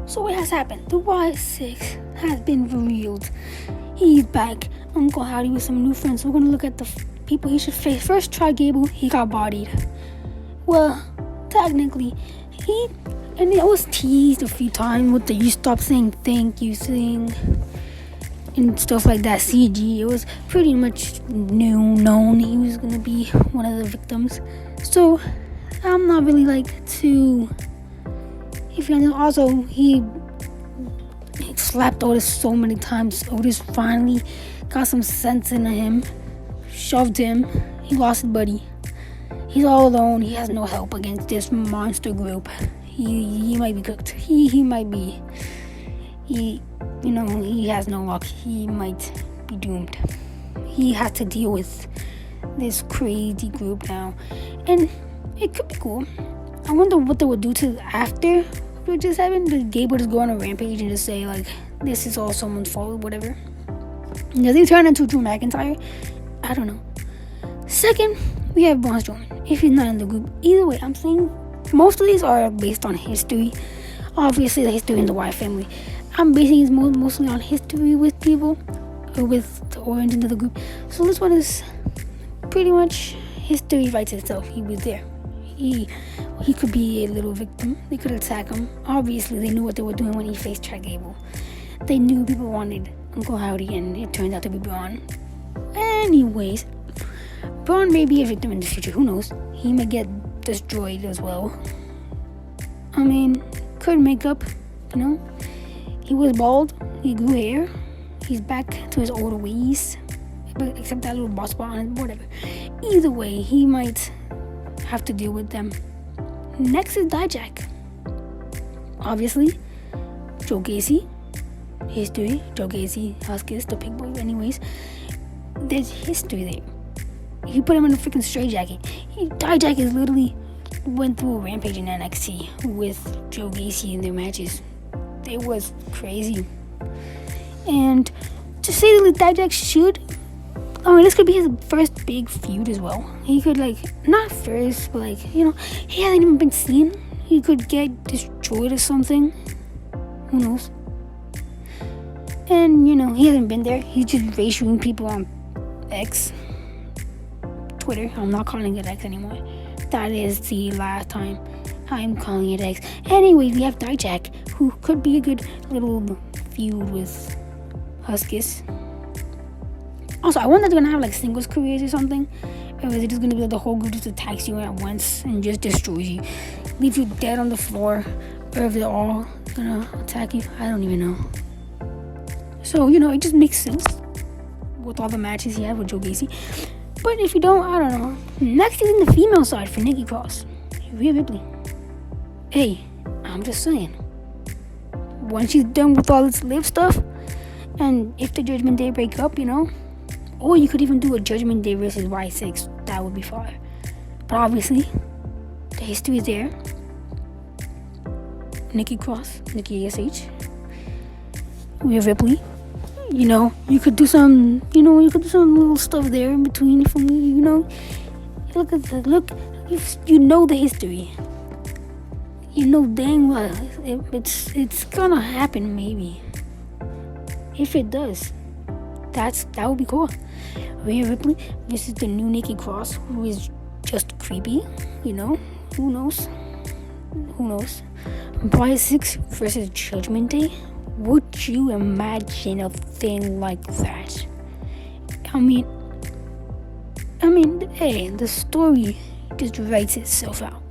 So what has happened? The Y6 has been revealed. He's back. Uncle Howdy with some new friends. So we're gonna look at the people he should face. First, try Gable. He got bodied. Well, technically, and it was teased a few times with the "you stop saying thank you" thing and stuff like that. CG. It was pretty much known he was gonna be one of the victims. So I'm not really like too. If you know, also he slapped Otis so many times. Otis finally got some sense into him, shoved him. He lost his buddy. He's all alone. He has no help against this monster group. He might be cooked. He might be. He has no luck. He might be doomed. He has to deal with this crazy group now, and it could be cool. I wonder what they would do to after what just happened. Did Gable just go on a rampage and just say like, this is all someone's fault or whatever? Does he turn into Drew McIntyre? I don't know. Second, we have Braun Strowman. If he's not in the group, either way, I'm saying most of these are based on history. Obviously, the history in the Wyatt family. I'm basing it mostly on history with people, or with the origin of the group. So this one is pretty much history writes itself. He was there. He could be a little victim. They could attack him. Obviously, they knew what they were doing when he faced Chad Gable. They knew people wanted Uncle Howdy, and it turned out to be Braun. Anyways, Braun may be a victim in the future. Who knows? He may get destroyed as well. I mean, could make up, He was bald. He grew hair. He's back to his old ways. But except that little bald spot on it, whatever. Either way, he might have to deal with them. Next is Dijak. Obviously, Joe Gacy. History. Joe Gacy, Huskers, the pig boy. Anyways, there's history there. He put him in a freaking straitjacket. Dijak is literally went through a rampage in NXT with Joe Gacy in their matches. It was crazy. And to say that Dijak should, this could be his first big feud as well. He could not first, but he hasn't even been seen. He could get destroyed or something. Who knows? And he hasn't been there. He's just racial people on X, Twitter. I'm not calling it X anymore. That is the last time I'm calling it X. Anyway, we have Dijak, who could be a good little feud with Huskis. Also, I wonder if they're gonna have singles careers or something, or is it just gonna be the whole group just attacks you at once and just destroys you, leave you dead on the floor, or if they're all gonna attack you? I don't even know. So it just makes sense with all the matches he had with Joe Gacy. But if you don't, I don't know. Next is in the female side for Nikki Cross, Rhea Ripley. Hey, I'm just saying. Once she's done with all this live stuff, and if the Judgment Day break up, or you could even do a Judgment Day versus Y6, that would be fire. But obviously, the history is there. Nikki Cross, Nikki ASH, Rhea Ripley. You could do some, little stuff there in between for me, Look at the history. Dang well, it's gonna happen maybe. If it does, that would be cool. Rhea Ripley versus the new Nikki Cross, who is just creepy, who knows? Brian 6 versus Judgment Day. Would you imagine a thing like that? I mean, hey, the story just writes itself out.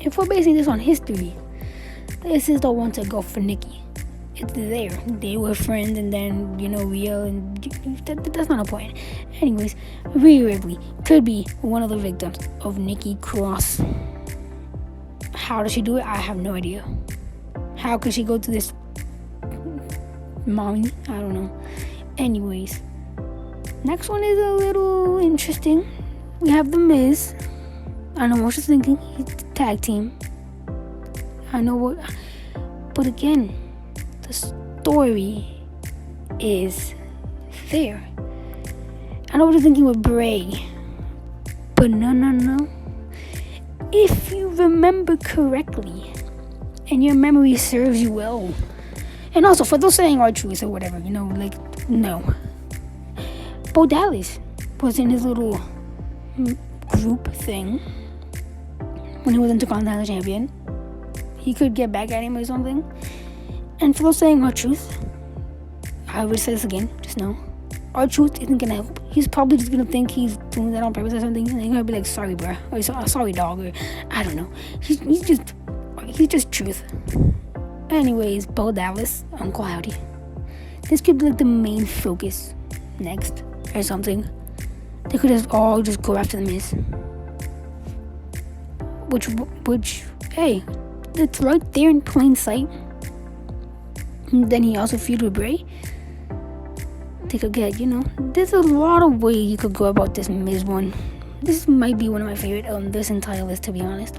If we're basing this on history, this is the one to go for Nikki. It's there. They were friends, and then Rhea, and that's not a point. Anyways, Rhea Ripley could be one of the victims of Nikki Cross. How does she do it? I have no idea. How could she go to this mommy? I don't know. Anyways, next one is a little interesting. We have The Miz. I know what you're thinking. He's the tag team. I know what. But again, the story is there. I know what you're thinking with Bray. But no. If you remember correctly, and your memory serves you well. And also, for those saying R-Truth or whatever, no. Bo Dallas was in his little group thing when he was Intercontinental Champion. He could get back at him or something. And for those saying R-Truth, I would say this again, just know, R-Truth isn't gonna help. He's probably just gonna think he's doing that on purpose or something, and he's gonna be like, sorry, bro, or sorry, dog, or I don't know. He's just truth. Anyways, Bo Dallas, Uncle Howdy. This could be like the main focus next or something. They could just all just go after the Miz. Which, hey, it's right there in plain sight. And then he also feuded with Bray. They could get, there's a lot of ways you could go about this Miz one. This might be one of my favorite on this entire list, to be honest.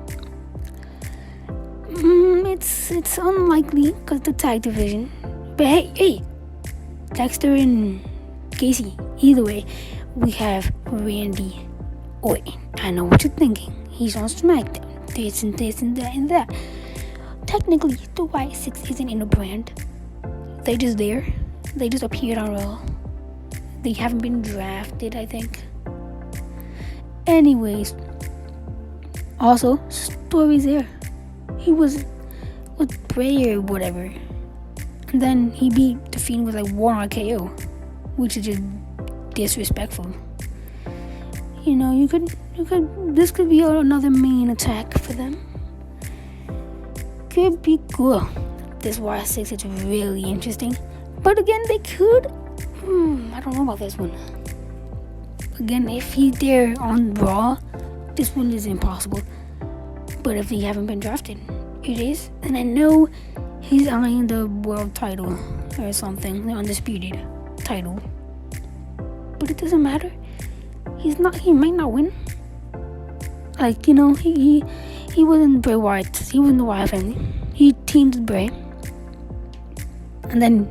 It's unlikely because the tag division. But hey, Dexter and Casey. Either way, we have Randy Orton. I know what you're thinking. He's on SmackDown. This and this and that and that. Technically, the Wyatt Six isn't in a brand. They're just there. They just appeared on Raw. They haven't been drafted, I think. Anyways, also, stories there. He was with Bray or whatever. And then he beat The Fiend with like one KO, which is just disrespectful. This could be another main attack for them. Could be cool. This Wyatt 6 is really interesting. But again, they could. I don't know about this one. Again, if he's there on Raw, this one is impossible. But if they haven't been drafted, it is. And I know he's eyeing the world title or something, the undisputed title. But it doesn't matter. He might not win. He wasn't Bray Wyatt. He wasn't the Wyatt family. He teamed with Bray. And then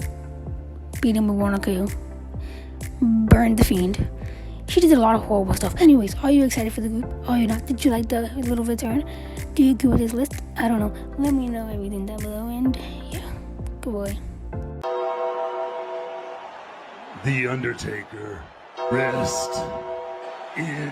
beat him with one KO. Burned The Fiend. She did a lot of horrible stuff. Anyways, are you excited for the group? Are you not? Did you like the little return? Do you agree with this list? I don't know. Let me know everything down below. And yeah, good boy. The Undertaker, rest in